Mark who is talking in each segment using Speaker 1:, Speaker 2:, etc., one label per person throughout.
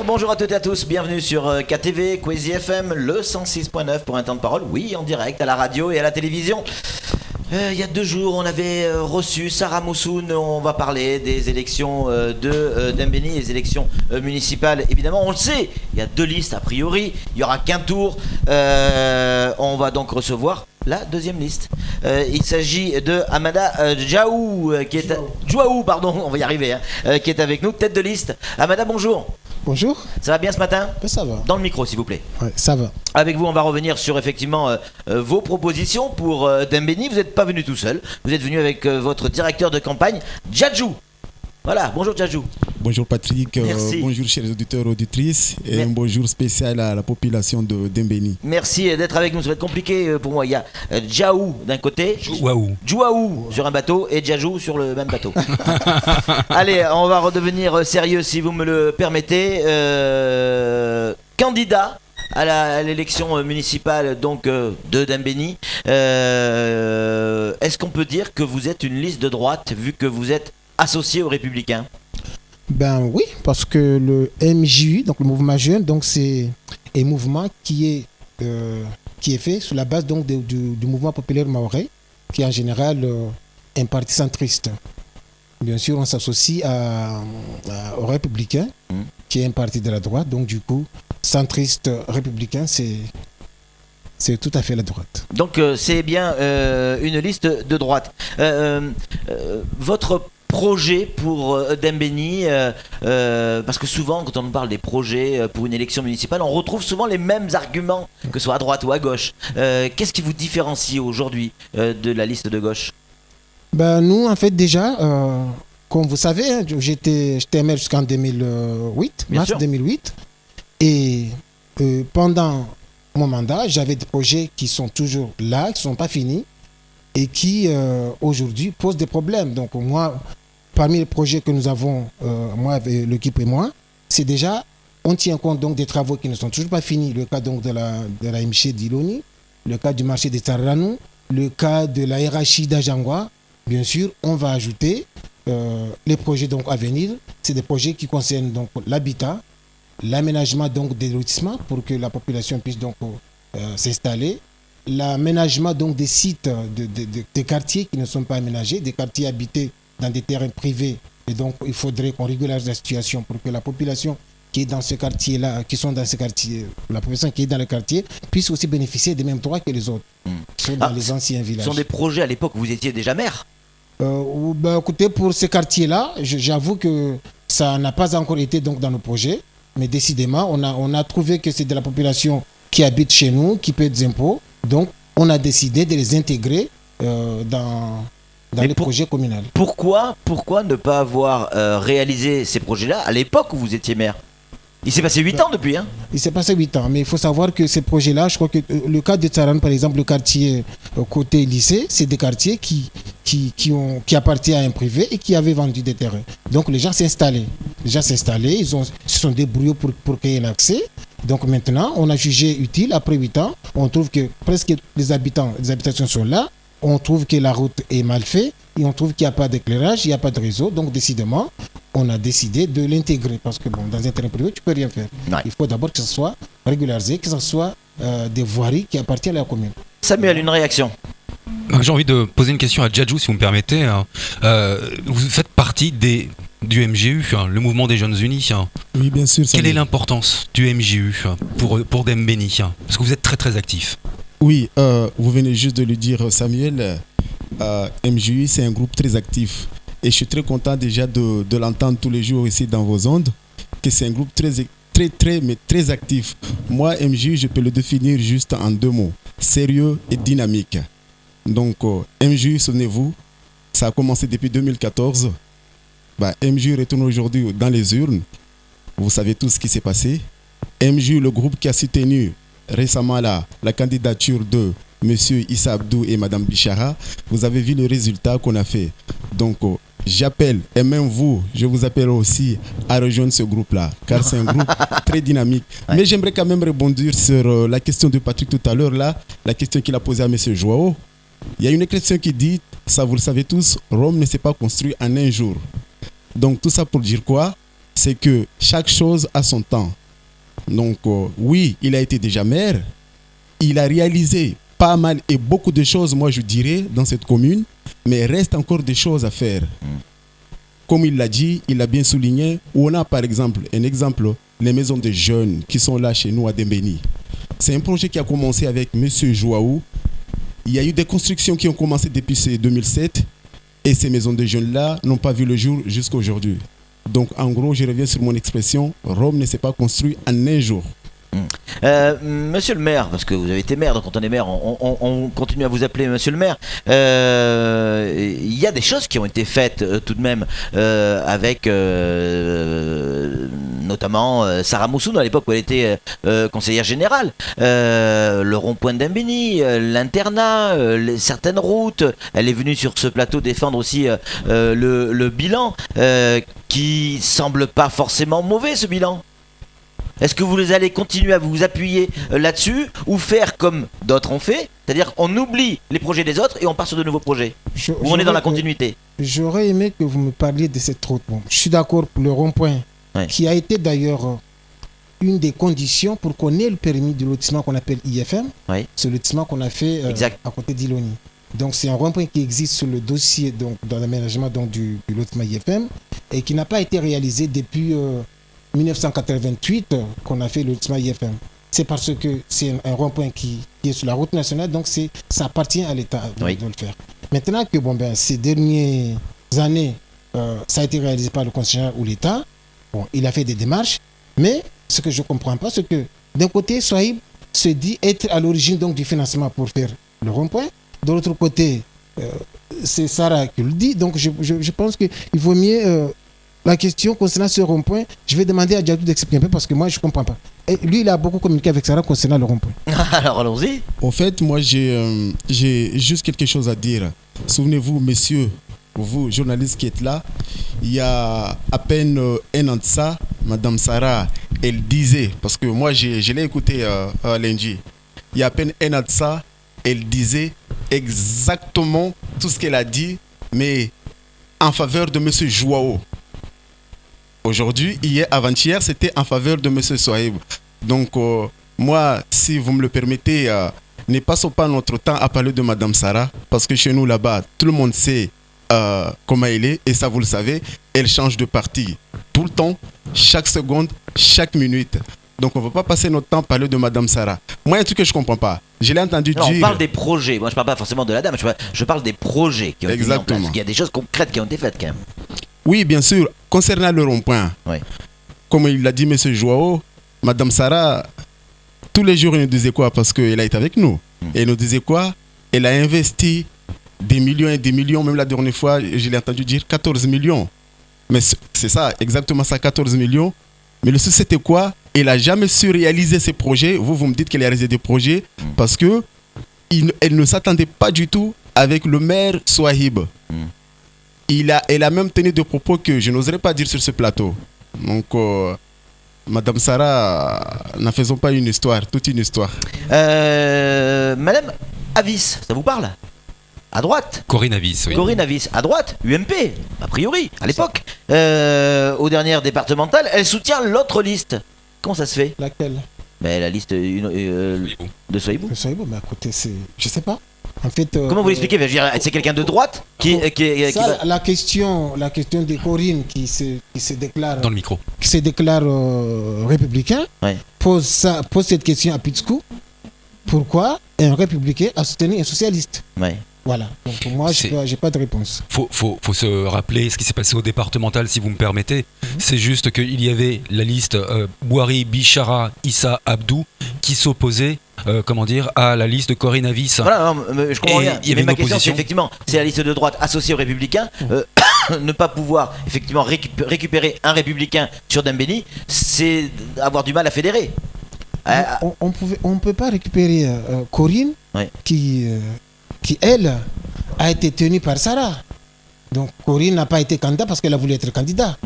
Speaker 1: Bonjour à toutes et à tous, bienvenue sur KTV, Kwezi FM, le 106.9 pour un temps de parole, oui, en direct à la radio et à la télévision. Il y a 2 jours, on avait reçu Sarah Moussoun. On va parler des élections de Dembéni, les élections municipales. Évidemment, on le sait, il y a 2 listes a priori, il n'y aura qu'un tour. On va donc recevoir la 2e liste. Il s'agit de Amada Djaou, Djouaou, pardon, on va y arriver, qui est avec nous, tête de liste. Amada, bonjour.
Speaker 2: Bonjour.
Speaker 1: Ça va bien ce matin ?
Speaker 2: Ça va.
Speaker 1: Dans le micro, s'il vous plaît.
Speaker 2: Ouais, ça va.
Speaker 1: Avec vous, on va revenir sur effectivement vos propositions pour Dembéni. Vous n'êtes pas venu tout seul. Vous êtes venu avec votre directeur de campagne, Djadjou. Voilà, bonjour Djadjou.
Speaker 3: Bonjour Patrick, bonjour chers auditeurs et auditrices et un bonjour spécial à la population de Dembéni.
Speaker 1: Merci d'être avec nous, ça va être compliqué pour moi. Il y a Djaou d'un côté, Djouaou sur un bateau et Djadjou sur le même bateau. Allez, on va redevenir sérieux si vous me le permettez. Candidat à l'élection municipale donc de Dembéni, est-ce qu'on peut dire que vous êtes une liste de droite vu que vous êtes associé aux Républicains?
Speaker 2: Ben oui, parce que le MJU, donc le mouvement jeune, donc c'est un mouvement qui est fait sur la base donc du mouvement populaire mahorais, qui est en général un parti centriste. Bien sûr, on s'associe aux Républicains, qui est un parti de la droite, donc du coup, centriste républicain, c'est tout à fait la droite.
Speaker 1: Donc c'est bien une liste de droite. Votre projet pour Dembéni, parce que souvent quand on parle des projets pour une élection municipale, on retrouve souvent les mêmes arguments, que ce soit à droite ou à gauche. Qu'est-ce qui vous différencie aujourd'hui de la liste de gauche ?
Speaker 2: Ben, nous, en fait, déjà, comme vous savez, hein, j'étais maire jusqu'en 2008, mars 2008. Et pendant mon mandat, j'avais des projets qui sont toujours là, qui ne sont pas finis et qui, aujourd'hui, posent des problèmes. Donc, moi, parmi les projets que nous avons, moi, avec l'équipe et moi, c'est déjà, on tient compte donc des travaux qui ne sont toujours pas finis. Le cas donc de la MCH d'Iloni, le cas du marché des Tsaranou, le cas de la RHI d'Ajangwa. Bien sûr, on va ajouter les projets donc à venir. C'est des projets qui concernent donc l'habitat, l'aménagement donc des lotissements pour que la population puisse donc s'installer, l'aménagement donc des sites, des quartiers qui ne sont pas aménagés, des quartiers habités dans des terrains privés. Et donc, il faudrait qu'on régularise la situation pour que la population qui est dans ce quartier-là, qui sont dans ce quartier, la population qui est dans le quartier, puisse aussi bénéficier des mêmes droits que les autres, qui sont dans les anciens villages.
Speaker 1: Ce sont des projets à l'époque où vous étiez déjà maire ?
Speaker 2: Écoutez, pour ce quartier-là, j'avoue que ça n'a pas encore été donc dans nos projets, mais décidément, on a trouvé que c'est de la population qui habite chez nous, qui paie des impôts, donc on a décidé de les intégrer dans les projets communaux.
Speaker 1: Pourquoi ne pas avoir réalisé ces projets-là à l'époque où vous étiez maire ? Il s'est passé 8 ans depuis, hein ?
Speaker 2: Il s'est passé 8 ans, mais il faut savoir que ces projets-là, je crois que le cas de Tsaran, par exemple, le quartier côté lycée, c'est des quartiers qui appartiennent à un privé et qui avaient vendu des terrains. Donc les gens s'installaient. Ils se sont débrouillés pour créer un accès. Donc maintenant, on a jugé utile, après 8 ans, on trouve que presque les habitations sont là, on trouve que la route est mal faite, et on trouve qu'il n'y a pas d'éclairage, il n'y a pas de réseau. Donc décidément, on a décidé de l'intégrer parce que dans un terrain privé, tu ne peux rien faire. Ouais. Il faut d'abord que ce soit régularisé, que ce soit des voiries qui appartiennent à la commune.
Speaker 1: Samuel, une réaction ?
Speaker 4: J'ai envie de poser une question à Djadjou, si vous me permettez. Vous faites partie du MJU, le mouvement des Jeunes Unis.
Speaker 3: Oui, bien sûr.
Speaker 4: Quelle est l'importance du MJU pour Dembéni ? Parce que vous êtes très très actif.
Speaker 3: Oui, vous venez juste de le dire, Samuel. MJU, c'est un groupe très actif. Et je suis très content déjà de l'entendre tous les jours ici dans vos ondes, que c'est un groupe très actif. Moi, MJU, je peux le définir juste en 2 mots, sérieux et dynamique. Donc, MJU, souvenez-vous, ça a commencé depuis 2014. MJU retourne aujourd'hui dans les urnes. Vous savez tout ce qui s'est passé. MJU, le groupe qui a soutenu récemment la candidature de M. Issa Abdou et Mme Bichara, vous avez vu le résultat qu'on a fait. Donc, j'appelle, et même vous, je vous appelle aussi à rejoindre ce groupe-là, car c'est un groupe très dynamique. Ouais. Mais j'aimerais quand même rebondir sur la question de Patrick tout à l'heure, la question qu'il a posée à M. Joao. Il y a une question qui dit, ça vous le savez tous, Rome ne s'est pas construit en un jour. Donc tout ça pour dire quoi ? c'est que chaque chose a son temps. Donc, oui, il a été déjà maire. Il a réalisé pas mal et beaucoup de choses, moi je dirais, dans cette commune, mais il reste encore des choses à faire. Comme il l'a dit, il l'a bien souligné, où on a par exemple, les maisons de jeunes qui sont là chez nous à Dembéni. C'est un projet qui a commencé avec M. Joaou. Il y a eu des constructions qui ont commencé depuis 2007 et ces maisons de jeunes-là n'ont pas vu le jour jusqu'à aujourd'hui. Donc en gros, je reviens sur mon expression, Rome ne s'est pas construit en un jour.
Speaker 1: Monsieur le maire, parce que vous avez été maire, donc quand on est maire, on continue à vous appeler Monsieur le maire. Il y a des choses qui ont été faites tout de même avec notamment Sarah Moussoun à l'époque où elle était conseillère générale. Le rond-point d'Embéni, l'internat, certaines routes. Elle est venue sur ce plateau défendre aussi le bilan qui semble pas forcément mauvais, ce bilan. Est-ce que vous allez continuer à vous appuyer là-dessus ou faire comme d'autres ont fait, c'est-à-dire on oublie les projets des autres et on part sur de nouveaux projets ou on est dans la continuité?
Speaker 2: J'aurais aimé que vous me parliez de cette route. Bon, je suis d'accord pour le rond-point, qui a été d'ailleurs une des conditions pour qu'on ait le permis du lotissement qu'on appelle IFM, ce lotissement qu'on a fait à côté d'Iloni. Donc c'est un rond-point qui existe sur le dossier dans l'aménagement du lotissement IFM et qui n'a pas été réalisé depuis 1988 qu'on a fait le lotissement IFM. C'est parce que c'est un rond-point qui est sur la route nationale, donc ça appartient à l'État de le faire. Maintenant que ces dernières années, ça a été réalisé par le concessionnaire ou l'État, il a fait des démarches, mais ce que je ne comprends pas, c'est que d'un côté, Sohaib se dit être à l'origine donc du financement pour faire le rond-point, de l'autre côté, c'est Sarah qui le dit, donc je pense qu'il vaut mieux... La question concernant ce rond-point, je vais demander à Djadjou d'expliquer un peu parce que moi je ne comprends pas. Et lui, il a beaucoup communiqué avec Sarah concernant le rond-point.
Speaker 1: Alors allons-y.
Speaker 3: En fait, moi j'ai juste quelque chose à dire. Souvenez-vous, messieurs, vous journalistes qui êtes là, il y a à peine un an de ça, Madame Sarah, elle disait, parce que moi je l'ai écouté lundi, il y a à peine un an de ça, elle disait exactement tout ce qu'elle a dit, mais en faveur de M. Joao. Aujourd'hui, hier, avant-hier, c'était en faveur de M. Sohaib. Donc, moi, si vous me le permettez, ne passons pas notre temps à parler de Mme Sarah, parce que chez nous, là-bas, tout le monde sait comment elle est, et ça, vous le savez, elle change de parti tout le temps, chaque seconde, chaque minute. Donc, on ne va pas passer notre temps à parler de Mme Sarah. Moi, il y a un truc que je ne comprends pas. Je l'ai entendu dire...
Speaker 1: On parle des projets. Moi, je ne parle pas forcément de la dame, je parle des projets qui ont été mis en place. Il y a des choses concrètes qui ont été faites, quand même.
Speaker 3: Oui, bien sûr. Concernant le rond-point, comme il l'a dit M. Joao, Mme Sarah, tous les jours, elle nous disait quoi? Parce qu'elle a été avec nous. Elle nous disait quoi? Elle a investi des millions et des millions. Même la dernière fois, je l'ai entendu dire 14 millions. Mais c'est ça, exactement ça, 14 millions. Mais le souci, c'était quoi? Elle n'a jamais su réaliser ses projets. Vous me dites qu'elle a réalisé des projets parce qu'elle ne s'attendait pas du tout avec le maire Sohaib. Elle a même tenu des propos que je n'oserais pas dire sur ce plateau. Donc, Madame Sarah, n'en faisons pas une histoire, toute une histoire.
Speaker 1: Madame Avis, ça vous parle? À droite.
Speaker 4: Corinne Avis, oui.
Speaker 1: Corinne Avis, à droite, UMP, a priori, à l'époque. Aux dernières départementales, elle soutient l'autre liste. Comment ça se fait?
Speaker 2: Laquelle?
Speaker 1: La liste de Sohaibou.
Speaker 2: De Sohaibou, mais à côté, c'est... Je sais pas. En fait,
Speaker 1: comment vous l'expliquez? C'est quelqu'un de droite
Speaker 2: la question de Corinne qui se déclare...
Speaker 4: Dans le micro.
Speaker 2: Qui se déclare républicain, pose cette question à Pitskou. Pourquoi un républicain a soutenu un socialiste? Voilà. Donc pour moi, j'ai pas de réponse.
Speaker 4: Faut se rappeler ce qui s'est passé au départemental, si vous me permettez. C'est juste qu'il y avait la liste Bouhari, Bichara, Issa, Abdou qui s'opposait à la liste de Corinne Avis.
Speaker 1: Voilà, non, je comprends bien. Mais ma question, c'est effectivement, c'est la liste de droite associée aux Républicains. Ne pas pouvoir effectivement récupérer un républicain sur Dembéni, c'est avoir du mal à fédérer.
Speaker 2: On peut pas récupérer Corinne qui elle a été tenue par Sarah. Donc Corinne n'a pas été candidate parce qu'elle a voulu être candidate.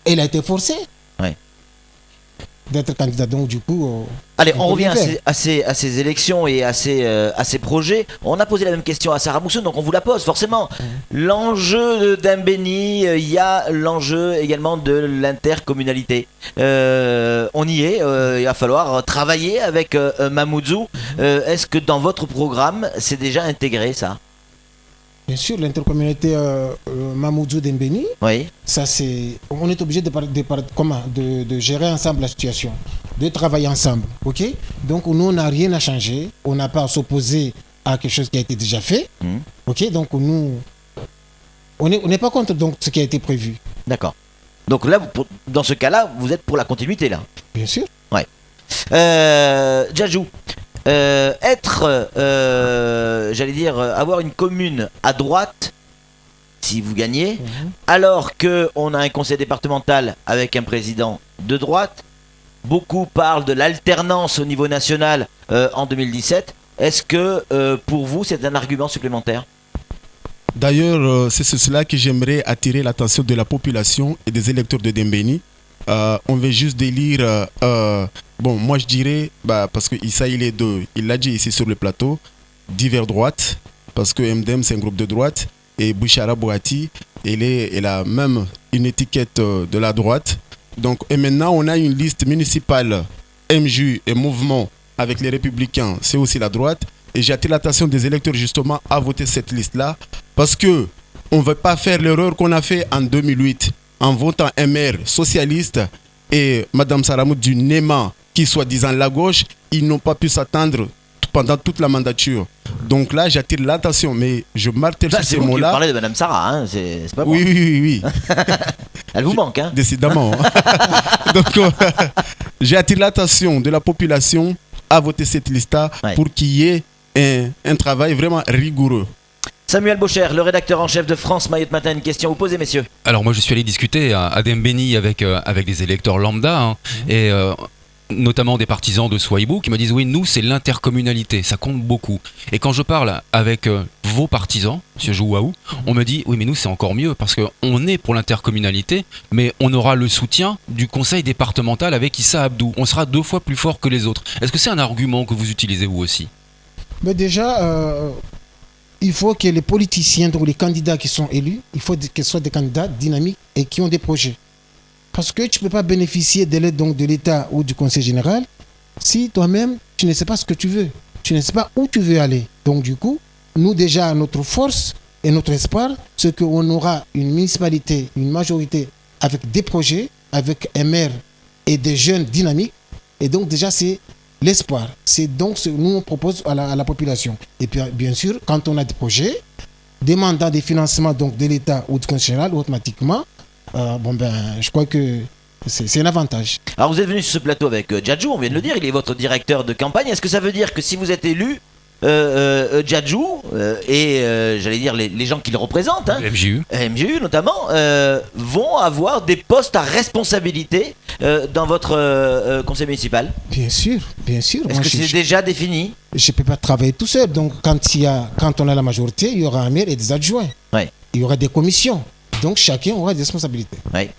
Speaker 2: Elle a été forcée. d'être candidat. Donc du coup...
Speaker 1: Allez, on revient à ces élections et à ces projets. On a posé la même question à Sarah Moussoun, donc on vous la pose forcément. L'enjeu d'Mbeni, il y a l'enjeu également de l'intercommunalité. On y est, il va falloir travailler avec Mamoudzou. Est-ce que dans votre programme, c'est déjà intégré ça ?
Speaker 2: Bien sûr, l'intercommunauté Mamoudzou d'Mbeni,
Speaker 1: oui.
Speaker 2: Ça c'est, on est obligé de gérer ensemble la situation, de travailler ensemble, ok. Donc nous on n'a rien à changer, on n'a pas à s'opposer à quelque chose qui a été déjà fait, ok. Donc nous, on n'est pas contre donc ce qui a été prévu.
Speaker 1: D'accord. Donc là, dans ce cas-là, vous êtes pour la continuité là.
Speaker 2: Bien sûr.
Speaker 1: Ouais. Djadjou. Avoir une commune à droite, si vous gagnez, alors qu'on a un conseil départemental avec un président de droite, beaucoup parlent de l'alternance au niveau national en 2017. Est-ce que pour vous, c'est un argument supplémentaire ?
Speaker 3: D'ailleurs, c'est sur cela que j'aimerais attirer l'attention de la population et des électeurs de Dembéni. On veut juste délire. Moi je dirais, parce que Issa il l'a dit ici sur le plateau, divers droite, parce que MDM c'est un groupe de droite, et Bouchara Bouati, elle a même une étiquette de la droite. Donc, et maintenant on a une liste municipale, MJU et mouvement avec les Républicains, c'est aussi la droite. Et j'attire l'attention des électeurs justement à voter cette liste-là, parce que on ne veut pas faire l'erreur qu'on a fait en 2008. En votant un maire socialiste et Mme Saramou du NEMA, qui soi-disant la gauche, ils n'ont pas pu s'attendre pendant toute la mandature. Donc là, j'attire l'attention, mais je martèle sur ces mots-là. C'est vous qui
Speaker 1: parlez de Mme Sarah, hein, c'est pas moi.
Speaker 3: Oui.
Speaker 1: Elle vous manque, hein.
Speaker 3: Décidément. Donc, j'attire l'attention de la population à voter cette liste-là pour qu'il y ait un travail vraiment rigoureux.
Speaker 1: Samuel Baucher, le rédacteur en chef de France Mayotte Matin, une question à vous poser, messieurs.
Speaker 4: Alors moi je suis allé discuter à Dembéni avec des électeurs lambda et notamment des partisans de Souaïbou qui me disent oui, nous c'est l'intercommunalité, ça compte beaucoup. Et quand je parle avec vos partisans, M. Jouaou, on me dit oui mais nous c'est encore mieux parce qu'on est pour l'intercommunalité mais on aura le soutien du conseil départemental avec Issa Abdou. On sera 2 fois plus fort que les autres. Est-ce que c'est un argument que vous utilisez vous aussi ?
Speaker 2: Mais déjà... il faut que les politiciens, donc les candidats qui sont élus, il faut qu'ils soient des candidats dynamiques et qui ont des projets. Parce que tu ne peux pas bénéficier de l'aide de l'État ou du Conseil général si toi-même, tu ne sais pas ce que tu veux. Tu ne sais pas où tu veux aller. Donc du coup, nous déjà, notre force et notre espoir, c'est qu'on aura une municipalité, une majorité avec des projets, avec un maire et des jeunes dynamiques. Et donc déjà, c'est l'espoir. C'est donc ce que nous on propose à la population. Et puis bien sûr, quand on a des projets, demandant des financements donc, de l'État ou du Conseil général, automatiquement, je crois que c'est un avantage.
Speaker 1: Alors vous êtes venu sur ce plateau avec Djadjou, on vient de le dire, il est votre directeur de campagne. Est-ce que ça veut dire que si vous êtes élu, Djadjou et j'allais dire les gens qui le représentent, hein, MJU notamment, vont avoir des postes à responsabilité dans votre conseil municipal ?
Speaker 2: Bien sûr.
Speaker 1: Est-ce que c'est déjà défini ?
Speaker 2: Je ne peux pas travailler tout seul. Donc quand on a la majorité, il y aura un maire et des adjoints.
Speaker 1: Ouais.
Speaker 2: Il y aura des commissions. Donc chacun aura des responsabilités.
Speaker 1: Ouais.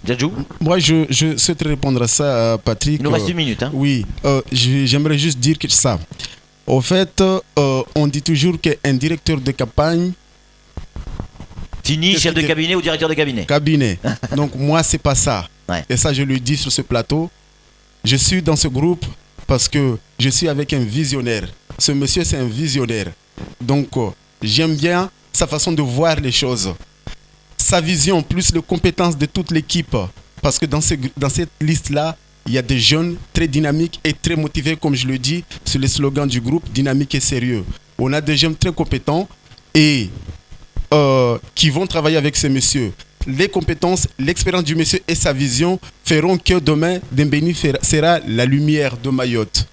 Speaker 1: Djadjou ?
Speaker 3: Moi, je souhaiterais répondre à ça, Patrick.
Speaker 1: Il nous reste 1 minute. Hein.
Speaker 3: Oui, j'aimerais juste dire que ça. Au fait, on dit toujours qu'un directeur de campagne...
Speaker 1: Fini chef de cabinet ou directeur de cabinet.
Speaker 3: Cabinet. Donc moi, c'est pas ça. Ouais. Et ça, je le dis sur ce plateau. Je suis dans ce groupe parce que je suis avec un visionnaire. Ce monsieur, c'est un visionnaire. Donc, j'aime bien sa façon de voir les choses. Sa vision, plus les compétences de toute l'équipe. Parce que dans cette liste-là, il y a des jeunes très dynamiques et très motivés, comme je le dis, sur les slogans du groupe, dynamique et sérieux. On a des jeunes très compétents et qui vont travailler avec ces messieurs. Les compétences, l'expérience du monsieur et sa vision feront que demain, Dembéni sera la lumière de Mayotte.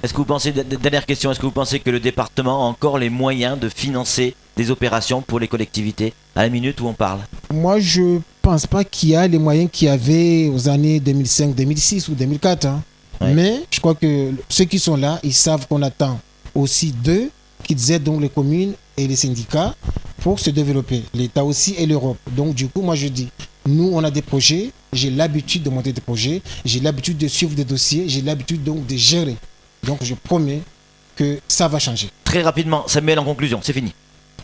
Speaker 1: Est-ce que vous pensez, dernière question, est-ce que vous pensez que le département a encore les moyens de financer des opérations pour les collectivités à la minute où on parle ?
Speaker 2: Moi, je pense pas qu'il y a les moyens qu'il y avait aux années 2005, 2006 ou 2004. Hein. Ouais. Mais je crois que ceux qui sont là, ils savent qu'on attend aussi d'eux qu'ils aident donc les communes et les syndicats pour se développer. L'État aussi et l'Europe. Donc du coup, moi je dis, nous on a des projets, j'ai l'habitude de monter des projets, j'ai l'habitude de suivre des dossiers, j'ai l'habitude donc de gérer. Donc je promets que ça va changer.
Speaker 1: Très rapidement, Samuel, en conclusion, c'est fini.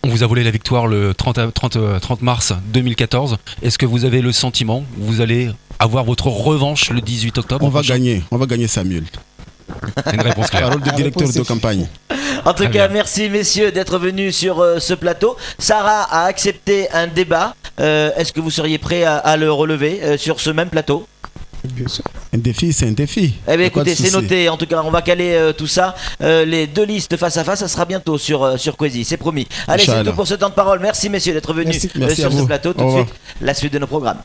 Speaker 4: On vous a volé la victoire le 30 mars 2014. Est-ce que vous avez le sentiment que vous allez avoir votre revanche le 18 octobre?
Speaker 3: On va gagner Samuel.
Speaker 4: Une réponse claire.
Speaker 3: Parole de directeur de campagne.
Speaker 1: En tout cas, merci messieurs d'être venus sur ce plateau. Sarah a accepté un débat. Est-ce que vous seriez prêts à le relever sur ce même plateau?
Speaker 2: Bien sûr.
Speaker 3: Un défi, c'est un défi.
Speaker 1: Eh bien écoutez, c'est noté. En tout cas, on va caler tout ça. Les deux listes face à face, ça sera bientôt sur Kwezi, c'est promis. Allez, c'est tout pour ce temps de parole. Merci messieurs d'être venus
Speaker 3: Merci
Speaker 1: sur ce plateau. Tout de suite, la suite de nos programmes.